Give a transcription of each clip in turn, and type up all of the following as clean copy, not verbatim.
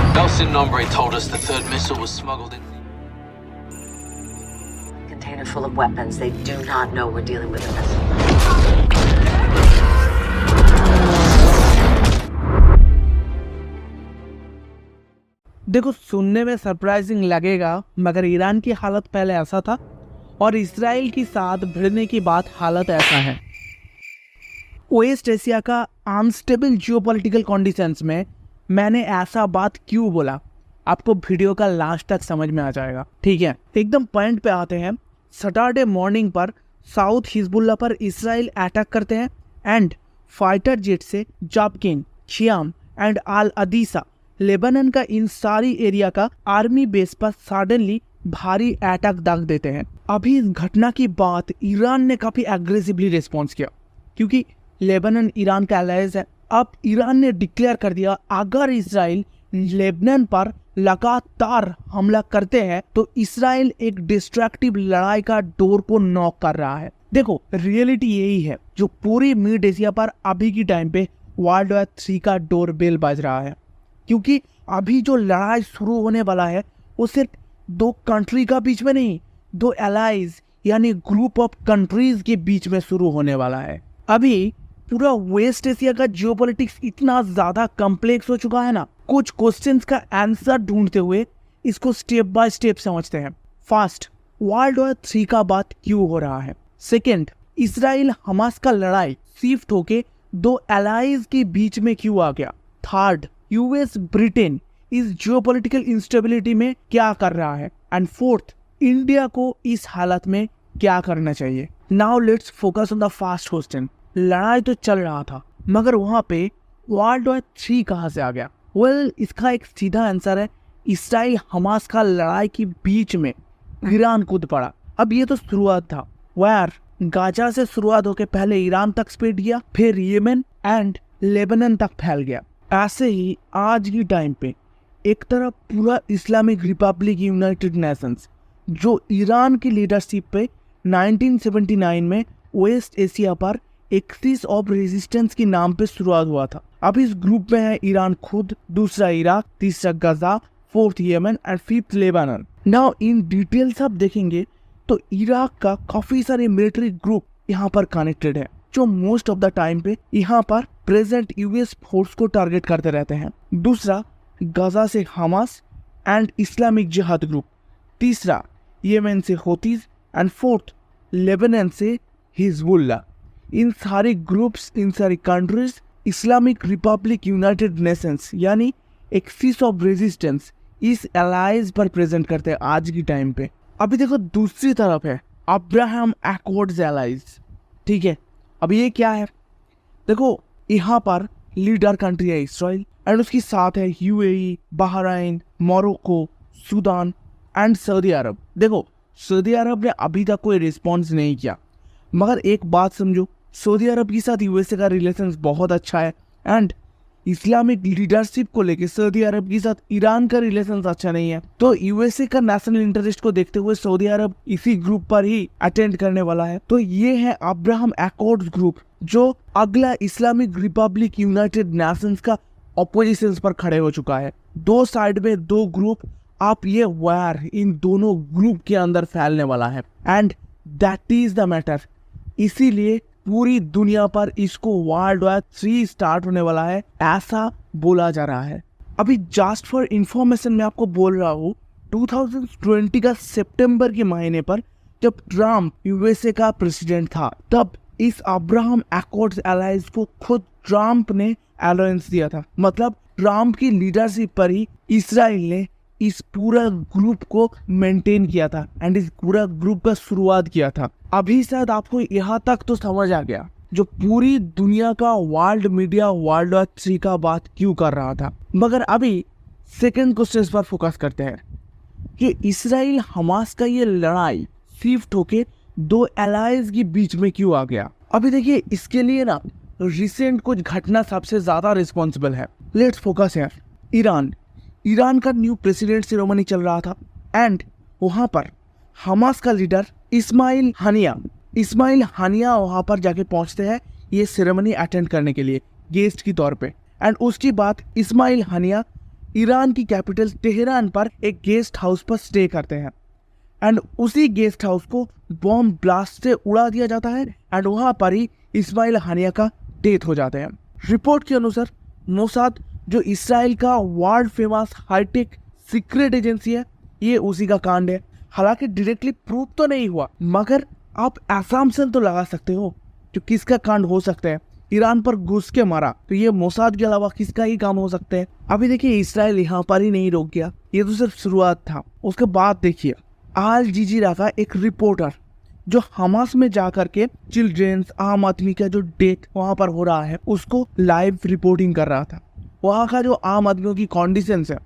Nelson Nombre told us the third missile was smuggled in. Container full of weapons. They do not know we're dealing with a missile. देखो, सुनने में surprising लगेगा, मगर Iran की हालत पहले ऐसा था और इसराइल के साथ भिड़ने की बात हालत ऐसा है। वेस्ट एशिया का अनस्टेबल जियोपॉलिटिकल कंडीशंस में मैंने ऐसा बात क्यों बोला, आपको वीडियो का लास्ट तक समझ में आ जाएगा। ठीक है, एकदम पॉइंट पे आते हैं। सैटरडे मॉर्निंग पर साउथ हिजबुल्लाह पर इसराइल अटैक करते हैं एंड फाइटर जेट से जाबकिन, छियाम एंड अल अदीसा, लेबनान का इन सारी एरिया का आर्मी बेस पर सडनली भारी अटैक दाग देते हैं। अभी इस घटना की बात ईरान ने काफी एग्रेसिवली रिस्पॉन्स किया, क्योंकि लेबनान ईरान का एलाइज है। अब ईरान ने डिक्लेयर कर दिया, अगर इसराइल लेबनान पर लगातार हमला करते हैं तो इसराइल एक डिस्ट्रक्टिव लड़ाई का डोर को नॉक कर रहा है। देखो, रियलिटी यही है जो पूरी मिड एशिया पर अभी की टाइम पे वर्ल्ड वॉर 3 का डोर बेल बज रहा है, क्योंकि अभी जो लड़ाई शुरू होने वाला है वो सिर्फ 2 कंट्री का बीच में नहीं, 2 एलाइज यानी ग्रुप ऑफ कंट्रीज के बीच में शुरू होने वाला है। अभी पूरा वेस्ट एशिया का जियोपॉलिटिक्स इतना ज्यादा कॉम्प्लेक्स हो चुका है ना, कुछ क्वेश्चंस का आंसर ढूंढते हुए इसको स्टेप बाय स्टेप समझते हैं। फर्स्ट, वर्ल्ड वॉर 3 का बात क्यों हो रहा है। सेकंड, इसराइल हमास का लड़ाई शिफ्ट होके 2 एलाइज के बीच में क्यों आ गया। थर्ड, यूएस ब्रिटेन इस जियोपॉलिटिकल इंस्टेबिलिटी में क्या कर रहा है। एंड फोर्थ, इंडिया को इस हालत में क्या करना चाहिए। Now let's focus on the first question. लड़ाई तो चल रहा था, मगर वहां पे वर्ल्ड वॉर 3 कहां से आ गया। वेल, इसका एक सीधा आंसर है, इसराइल हमास का लड़ाई के बीच में ईरान कूद पड़ा। अब ये तो शुरुआत था, वार गाजा से शुरुआत होकर पहले ईरान तक स्प्रेड किया, फिर येमेन एंड लेबनान तक फैल गया। ऐसे ही आज की टाइम पे एक तरफ पूरा इस्लामिक रिपब्लिक यूनाइटेड नेशंस, जो ईरान की लीडरशिप पे 1979 में वेस्ट एशिया पर एक्सिस ऑफ रेजिस्टेंस के नाम पे शुरुआत हुआ था। अब इस ग्रुप में है ईरान खुद, दूसरा इराक, तीसरा Gaza, fourth Yemen and fifth Lebanon. Now in details आप देखेंगे तो इराक का काफी सारे मिलिट्री ग्रुप यहाँ पर कनेक्टेड है, जो मोस्ट ऑफ द टाइम पे यहाँ पर प्रेजेंट यूएस फोर्स को टारगेट करते रहते हैं। दूसरा, गजा से हमास एंड इस्लामिक जिहाद ग्रुप। तीसरा, येमेन से होतीज एंड फोर्थ, लेबनान से हिजबुल्लाह। इन सारे ग्रुप्स, इन सारी countries Islamic Republic United Nations यानी एक्सिस ऑफ रेजिस्टेंस इस एलाइज पर प्रेजेंट करते हैं आज की टाइम पे। अभी देखो, दूसरी तरफ है अब्राहम अकॉर्ड्स एलाइज। ठीक है, अब ये क्या है। देखो, यहाँ पर लीडर कंट्री है इसराइल एंड उसके साथ है UAE, Bahrain, Morocco, Sudan and Saudi Arabia. देखो, सऊदी अरब ने अभी तक कोई रिस्पॉन्स नहीं किया, मगर एक बात समझो, सऊदी अरब के साथ यूएसए का रिलेशंस बहुत अच्छा है एंड इस्लामिक लीडरशिप को लेके सऊदी अरब के साथ ईरान का रिलेशंस अच्छा नहीं है। तो यूएसए का नेशनल इंटरेस्ट को देखते हुए सऊदी अरब इसी ग्रुप पर ही अटेंड करने वाला है। तो ये है अब्राहम अकॉर्ड्स ग्रुप, जो अगला इस्लामिक रिपब्लिक यूनाइटेड नेशंस का ऑपोजिशन पर खड़े हो चुका है। 2 साइड में 2 ग्रुप, आप ये वार इन दोनों ग्रुप के अंदर फैलने वाला है and that is the matter. इसीलिए पूरी दुनिया पर इसको वर्ल्ड वॉर 3 स्टार्ट होने वाला है, ऐसा बोला जा रहा है। अभी जस्ट फॉर इंफॉर्मेशन मैं आपको बोल रहा हूँ, 2020 का सितंबर के महीने पर जब ट्रम्प यूएसए का प्रेसिडेंट था, तब इस अब्राहम अकॉर्ड्स एलायंस को खुद ट्रम्प ने अलायंस दिया था। मतलब ट्रम्प की लीडरशिप पर ही इसराइल ने इस पूरा ग्रुप को मेंटेन किया था एंड इस पूरा ग्रुप का शुरुआत किया था। अभी शायद आपको यहाँ तक तो समझ आ गया जो पूरी दुनिया का वर्ल्ड मीडिया वर्ल्ड वॉर 3 का बात क्यों कर रहा था। मगर अभी सेकंड क्वेश्चन पर फोकस करते हैं कि इसराइल हमास का ये लड़ाई शिफ्ट होके 2 एलाइज के बीच में क्यों आ गया। अभी देखिए, इसके लिए ना रिसेंट कुछ घटना सबसे ज्यादा रिस्पॉन्सिबल है। लेट्स फोकस है ईरान का न्यू प्रेसिडेंट सेरेमनी चल रहा था एंड वहां पर हमास का लीडर इस्माइल हानिया वहां पर जाके पहुंचते हैं ये सेरेमनी अटेंड करने के लिए गेस्ट की तौर पे। एंड उसके बाद इस्माइल हानिया ईरान की कैपिटल तेहरान पर एक गेस्ट हाउस पर स्टे करते हैं एंड उसी गेस्ट हाउस को बॉम्ब ब्लास्ट से उड़ा दिया जाता है एंड वहां पर ही इस्माइल हानिया का डेथ हो जाते हैं। रिपोर्ट के अनुसार मोसाद जो इसराइल का world famous high tech secret agency है, ये उसी का कांड है। हालांकि डायरेक्टली प्रूव तो नहीं हुआ, मगर आप असम्पशन तो लगा सकते हो जो किसका कांड हो सकता है। ईरान पर घुस के मारा तो ये मोसाद के अलावा किसका ही काम हो सकता है। अभी देखिए इसराइल यहाँ पर ही नहीं रुक गया, ये तो सिर्फ शुरुआत था। उसके बाद देखिए अल जजीरा का एक रिपोर्टर जो हमास में जाकर के चिल्ड्रेन्स आम आदमी का जो डेथ वहां पर हो रहा है उसको लाइव रिपोर्टिंग कर रहा था। वहां का जो आम आदमियों की कंडीशंस है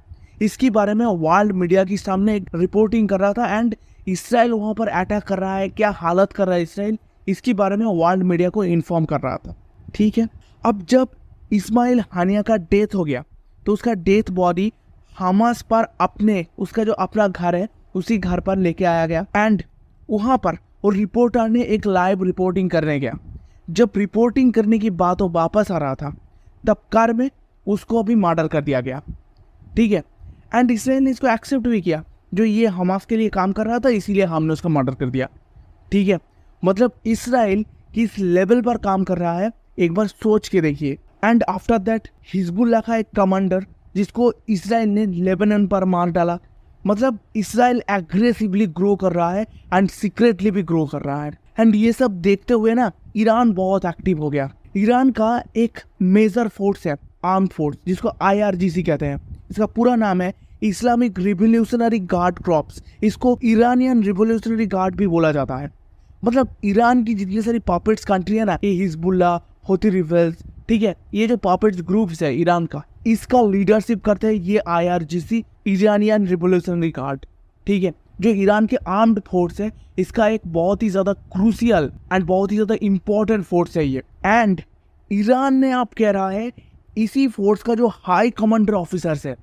इसके बारे में वर्ल्ड मीडिया के सामने एक रिपोर्टिंग कर रहा था एंड इसराइल वहां पर अटैक कर रहा है, क्या हालत कर रहा है इसराइल, इसके बारे में वर्ल्ड मीडिया को इन्फॉर्म कर रहा था। ठीक है, अब जब इस्माइल हानिया का डेथ हो गया तो उसका डेथ बॉडी हमास पर अपने उसका जो अपना घर है उसी घर पर लेके आया गया एंड वहां पर वो रिपोर्टर ने एक लाइव रिपोर्टिंग करने गया। जब रिपोर्टिंग करने की बात वो वापस आ रहा था तब कार में उसको अभी मर्डर कर दिया गया। ठीक है, एंड इसराइल ने इसको एक्सेप्ट भी किया, जो ये हमास के लिए काम कर रहा था इसीलिए हमने उसका मर्डर कर दिया। ठीक है, मतलब इसराइल किस लेवल पर काम कर रहा है एक बार सोच के देखिए। एंड आफ्टर दैट हिजबुल्लाह का एक कमांडर जिसको इसराइल ने लेबनान पर मार डाला। मतलब इसराइल एग्रेसिवली ग्रो कर रहा है एंड सीक्रेटली भी ग्रो कर रहा है एंड ये सब देखते हुए ना ईरान बहुत एक्टिव हो गया। ईरान का एक मेजर फोर्स है आर्म फोर्स जिसको IRGC कहते हैं, इसका पूरा नाम है इस्लामिक रिवोल्यूशनरी गार्ड क्रॉप्स। इसको ईरानियन रिवोल्यूशनरी गार्ड भी बोला जाता है। मतलब ईरान की जितनी सारी पॉपेट्स कंट्री है ना, ये हिजबुल्लाह, हौथी रिबेल्स, ठीक है, ये जो पॉपेट्स ग्रुप्स है ईरान का, इसका लीडरशिप करते हैं ये IRGC ईरानियन रिवोल्यूशनरी गार्ड। ठीक है, जो ईरान के आर्म्ड फोर्स है इसका एक बहुत ही ज्यादा क्रूशियल एंड बहुत ही ज्यादा इंपॉर्टेंट फोर्स है ये। एंड ईरान ने आप कह रहा है इसी फोर्स का जो हाई कमांडर ऑफिसर्स है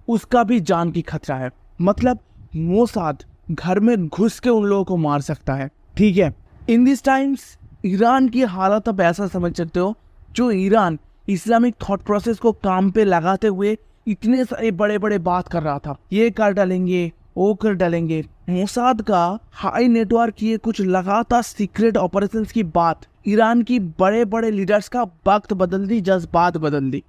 उसका भी जान की खतरा है। मतलब मोसाद घर में घुस के उन लोगों को मार सकता है। ठीक है, इन दिस टाइम्स ईरान की हालत आप ऐसा समझ सकते हो, जो ईरान इस्लामिक थॉट प्रोसेस को काम पे लगाते हुए इतने सारे बड़े बड़े बात कर रहा था, ये कर डालेंगे वो कर डालेंगे। मोसाद का हाई नेटवर्क ये कुछ लगातार सीक्रेट ऑपरेशंस की बात ईरान की बड़े बड़े लीडर्स का वक्त बदल दी, जज्बात बदल दी।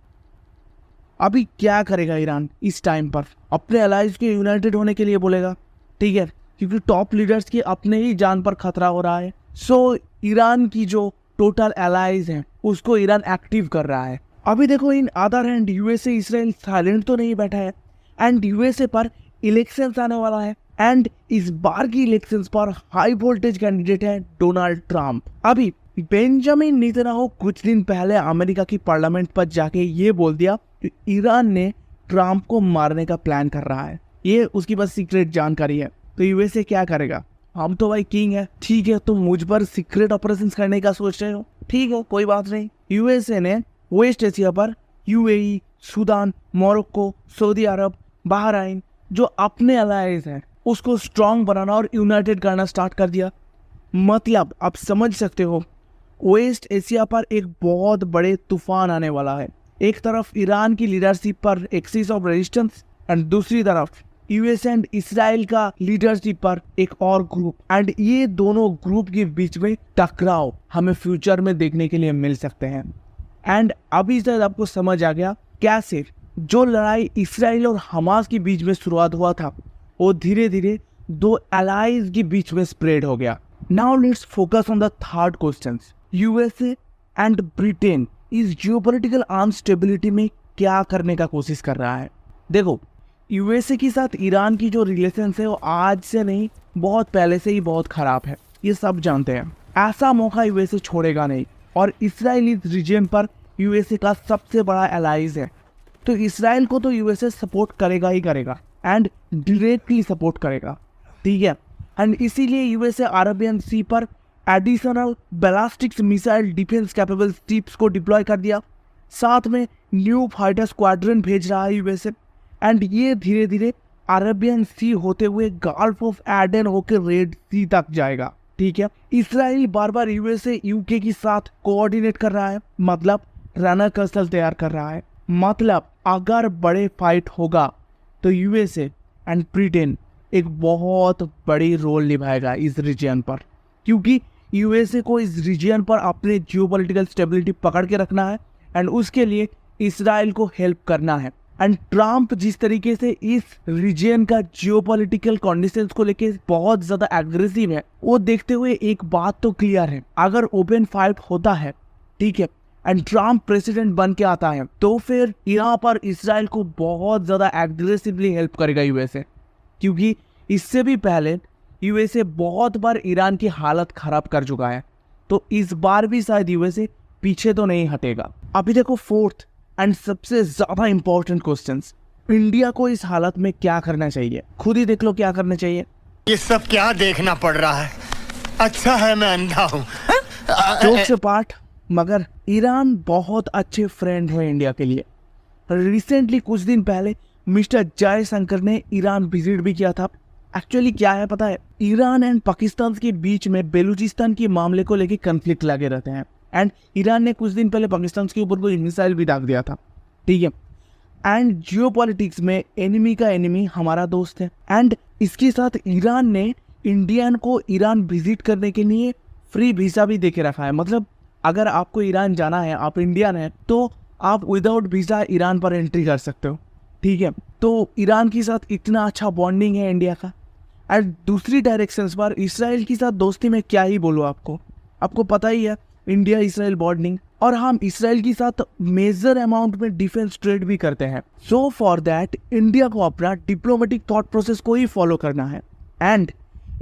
अभी क्या करेगा ईरान इस टाइम पर? अपने अलाइज के यूनाइटेड होने के लिए बोलेगा। ठीक है, क्योंकि टॉप लीडर्स की अपने ही जान पर खतरा हो रहा है। सो ईरान की जो टोटल अलाइज हैं उसको ईरान एक्टिव कर रहा है। अभी देखो in other hand USA Israel silent तो नहीं बैठा है एंड यूएसए पर इलेक्शंस आने वाला है एंड इस बार की इलेक्शंस पर हाई वोल्टेज कैंडिडेट है डोनाल्ड ट्रम्प। अभी बेंजामिन नेतन्याहू कुछ दिन पहले अमेरिका की पार्लियामेंट पर जाके ये बोल दिया कि ईरान ने ट्रम्प को मारने का प्लान कर रहा है। ये उसकी बस सीक्रेट जानकारी है। तो यूएसए क्या करेगा? हम तो भाई किंग है। ठीक है, तुम मुझ पर सीक्रेट ऑपरेशंस करने का सोच रहे हो, ठीक है, कोई बात नहीं। यूएसए ने वेस्ट एशिया पर UAE, सूडान, मोरक्को, सऊदी अरब, बहराइन जो अपने अलाइज हैं उसको स्ट्रांग बनाना और यूनाइटेड करना स्टार्ट कर दिया। मतलब आप समझ सकते हो वेस्ट एशिया पर एक बहुत बड़े तूफान आने वाला है। एक तरफ ईरान की लीडरशिप पर एक्सिस ऑफ रेजिस्टेंस एंड दूसरी तरफ यूएस एंड इसराइल का लीडरशिप पर एक और ग्रुप, एंड ये दोनों ग्रुप के बीच में टकराव हमें फ्यूचर में देखने के लिए मिल सकते हैं। एंड अभी शायद आपको समझ आ गया कैसे जो लड़ाई इसराइल और हमास के बीच में शुरुआत हुआ था वो धीरे धीरे दो अलाइज के बीच में स्प्रेड हो गया। Now let's focus on the third question. USA and Britain इस जियोपॉलिटिकल आर्म स्टेबिलिटी में क्या करने का कोशिश कर रहा है? देखो, यूएसए के साथ ईरान की जो रिलेशन है वो आज से नहीं बहुत पहले से ही बहुत खराब है, ये सब जानते हैं। ऐसा मौका यूएसए छोड़ेगा नहीं और इसराइल इस रीजन पर यूएसए का सबसे बड़ा एलाइज है। तो इसराइल को तो यूएसए सपोर्ट करेगा ही करेगा एंड डायरेक्टली सपोर्ट करेगा। ठीक है, एंड इसीलिए यूएसए अरेबियन सी पर additional ballistic missile defence capable ships को डिप्लॉय कर दिया। साथ में न्यू फाइटर स्क्वाड्रन भेज रहा है यूएसए एंड ये धीरे धीरे अरेबियन सी होते हुए गल्फ ऑफ एडन होकर रेड सी तक जाएगा। ठीक है, इसराइल बार बार यूएसए यूके के साथ कोऑर्डिनेट कर रहा है, मतलब रनर कसल तैयार कर रहा है। मतलब अगर बड़े फाइट होगा तो यूएसए एंड ब्रिटेन एक बहुत बड़ी रोल निभाएगा इस रीजन पर, क्योंकि यूएसए को इस रीजन पर अपने जियोपॉलिटिकल स्टेबिलिटी पकड़ के रखना है एंड उसके लिए इसराइल को हेल्प करना है। एंड ट्रम्प जिस तरीके से इस रीजन का जियोपॉलिटिकल कंडीशंस को लेके बहुत ज्यादा एग्रेसिव है, वो देखते हुए एक बात तो क्लियर है, अगर ओपन फाइट होता है, ठीक है, एंड ट्रम्प प्रेसिडेंट बन के आता है, तो फिर यहाँ पर इसराइल को बहुत ज्यादा एग्रेसिवली हेल्प करेगा यूएसए, क्योंकि इससे भी पहले यूएसए बहुत बार ईरान की हालत खराब कर चुका है, तो इस बार भी शायद यूएसए पीछे तो नहीं हटेगा। अभी देखो फोर्थ एंड सबसे ज्यादा इंपॉर्टेंट क्वेश्चंस, इंडिया को इस हालत में क्या करना चाहिए? खुद ही देख लो क्या करना चाहिए। ये सब क्या देखना पड़ रहा है? अच्छा है मैं अंधा हूँ। जोक से पार्ट, मगर ईरान बहुत अच्छे फ्रेंड है इंडिया के लिए। रिसेंटली कुछ दिन पहले मिस्टर जयशंकर ने ईरान विजिट भी किया था। एक्चुअली क्या है पता है, ईरान एंड पाकिस्तान के बीच में बेलूचिस्तान के मामले को लेकर कंफ्लिक्ट लगे रहते हैं एंड ईरान ने कुछ दिन पहले पाकिस्तान के ऊपर कोई मिसाइल भी दाग दिया था, ठीक है। एंड जियोपॉलिटिक्स में एनिमी का एनिमी हमारा दोस्त है एंड इसके साथ ईरान ने इंडियन को ईरान विजिट करने के लिए फ्री वीज़ा भी दे के रखा है। मतलब अगर आपको ईरान जाना है, आप इंडियन है, तो आप विदाउट वीज़ा ईरान पर एंट्री कर सकते हो, ठीक है। तो ईरान के साथ इतना अच्छा बॉन्डिंग है इंडिया का। एंड दूसरी डायरेक्शंस पर इसराइल के साथ दोस्ती में क्या ही बोलूँ आपको पता ही है इंडिया इसराइल बॉन्डिंग, और हम इसराइल के साथ मेजर अमाउंट में डिफेंस ट्रेड भी करते हैं। सो फॉर दैट इंडिया को अपना डिप्लोमेटिक थॉट प्रोसेस को ही फॉलो करना है एंड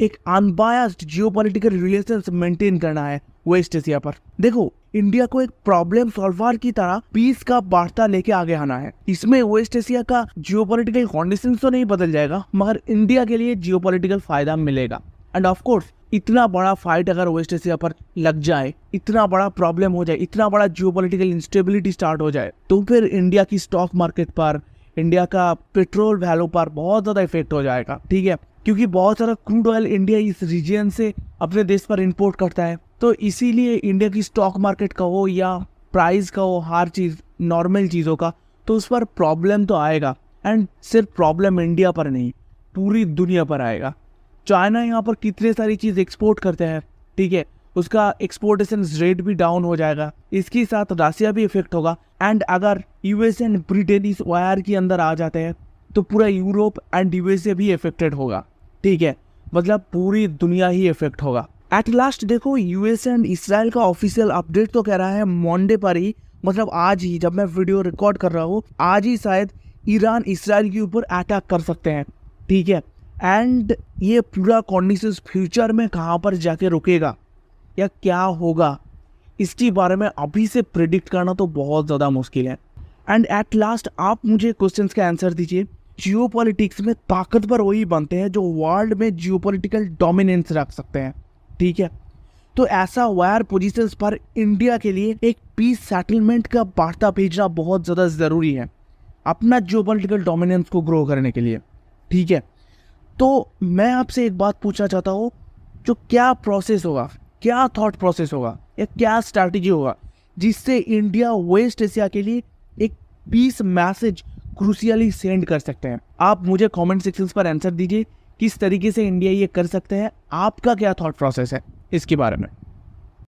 एक अनबायस्ड जियोपॉलिटिकल रिलेशंस मेंटेन करना है वेस्ट एशिया पर। देखो, इंडिया को एक प्रॉब्लम सॉल्वर की तरह पीस का वार्ता लेके आगे आना है। इसमें वेस्ट एशिया का जियोपॉलिटिकल कंडीशंस तो नहीं बदल जाएगा, मगर इंडिया के लिए जियोपॉलिटिकल फायदा मिलेगा। एंड ऑफ कोर्स इतना बड़ा फाइट अगर वेस्ट एशिया पर लग जाए, इतना बड़ा प्रॉब्लम हो जाए, इतना बड़ा जियोपॉलिटिकल इंस्टेबिलिटी स्टार्ट हो जाए, तो फिर इंडिया की स्टॉक मार्केट पर, इंडिया का पेट्रोल वैल्यू पर बहुत ज़्यादा इफेक्ट हो जाएगा, ठीक है। क्योंकि बहुत सारा क्रूड ऑयल इंडिया इस रीजन से अपने देश पर इंपोर्ट करता है, तो इसीलिए इंडिया की स्टॉक मार्केट का हो या प्राइस का हो, हर चीज़ नॉर्मल चीज़ों का, तो उस पर प्रॉब्लम तो आएगा। एंड सिर्फ प्रॉब्लम इंडिया पर नहीं, पूरी दुनिया पर आएगा। चाइना यहाँ पर कितने सारी चीज़ एक्सपोर्ट करते हैं, ठीक है, उसका एक्सपोर्टेशन रेट भी डाउन हो जाएगा। इसके साथ रशिया भी इफेक्ट होगा। एंड अगर यूएस एंड ब्रिटेन इस वायर के अंदर आ जाते हैं तो पूरा यूरोप एंड यूएसए भी इफेक्टेड होगा, ठीक है, मतलब पूरी दुनिया ही इफेक्ट होगा। एट लास्ट देखो, यूएस एंड इसराइल का ऑफिशियल अपडेट तो कह रहा है मंडे पर ही, मतलब आज ही, जब मैं वीडियो रिकॉर्ड कर रहा हूँ, आज ही शायद ईरान इसराइल के ऊपर अटैक कर सकते हैं, ठीक है। एंड ये पूरा कंडीशंस फ्यूचर में कहाँ पर जाके रुकेगा या क्या होगा, इसके बारे में अभी से प्रिडिक्ट करना तो बहुत ज़्यादा मुश्किल है। एंड एट लास्ट आप मुझे क्वेश्चंस का आंसर दीजिए। जियोपॉलिटिक्स में ताकतवर वही बनते हैं जो वर्ल्ड में जियोपॉलिटिकल डोमिनेंस रख सकते हैं, ठीक है। तो ऐसा वायर पोजीशंस पर इंडिया के लिए एक पीस सेटलमेंट का वार्ता भेजना बहुत ज़्यादा ज़रूरी है अपना जियोपॉलिटिकल डोमिनेंस को ग्रो करने के लिए, ठीक है। तो मैं आपसे एक बात पूछना चाहता हूँ, जो क्या प्रोसेस होगा, क्या थॉट प्रोसेस होगा या क्या स्ट्रैटेजी होगा जिससे इंडिया वेस्ट एशिया के लिए एक पीस मैसेज क्रूशियली सेंड कर सकते हैं? आप मुझे कमेंट सेक्शंस पर आंसर दीजिए, किस तरीके से इंडिया ये कर सकते हैं, आपका क्या थॉट प्रोसेस है इसके बारे में।